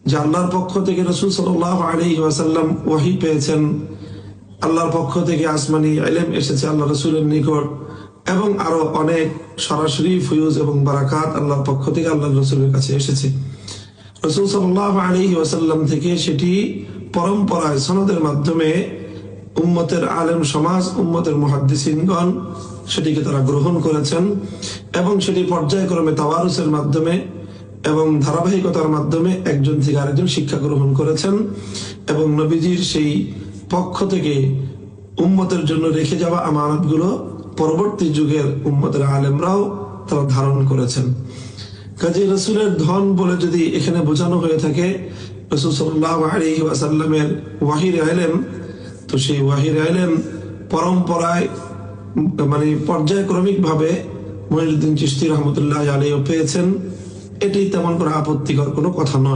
যে আল্লাহর পক্ষ থেকে রাসূল সাল্লাল্লাহু আলাইহি ওয়াসাল্লাম ওহী পেয়েছেন, আল্লাহর পক্ষ থেকে আসমানি ইলম এসেছে আল্লাহ রাসূলের নিকট, এবং আরো অনেক সরাসরি ফয়ুজ এবং বারাকাত আল্লাহর পক্ষ থেকে আল্লাহর রাসূলের কাছে এসেছে। রাসূল সাল্লাল্লাহু আলাইহি ওয়াসাল্লাম থেকে সেটি পরম্পরায় সনদের মাধ্যমে উম্মতের আলেম সমাজ, উম্মতের মুহাদ্দিসিনগণ সেটিকে তারা গ্রহণ করেছেন এবং সেটি পর্যায়ক্রমে তাওয়ারুসের মাধ্যমে এবং ধারাবাহিকতার মাধ্যমে একজন থেকে আরেকজন শিক্ষা গ্রহণ করেছেন এবং নবীজির সেই পক্ষ থেকে উম্মতের জন্য রেখে যাওয়া আমানতগুলো পরবর্তী যুগের উম্মতের আলেমরাও তারা ধারণ করেছেন। কাজী রাসূলের ধন বলে যদি এখানে বোঝানো হয়ে থাকে রাসূল সাল্লাল্লাহু আলাইহি ওয়াসাল্লামের ওয়াহির ইলম, তো সেই ওয়াহির ইলম পরম্পরায় মানে পর্যায়ক্রমিক ভাবে মুঈনুদ্দিন চিশতি রহমতুল্লাহ আলাইহি পেয়েছেন। এটি তেমন কোনো আপত্তিকর কোনো কথা নয়।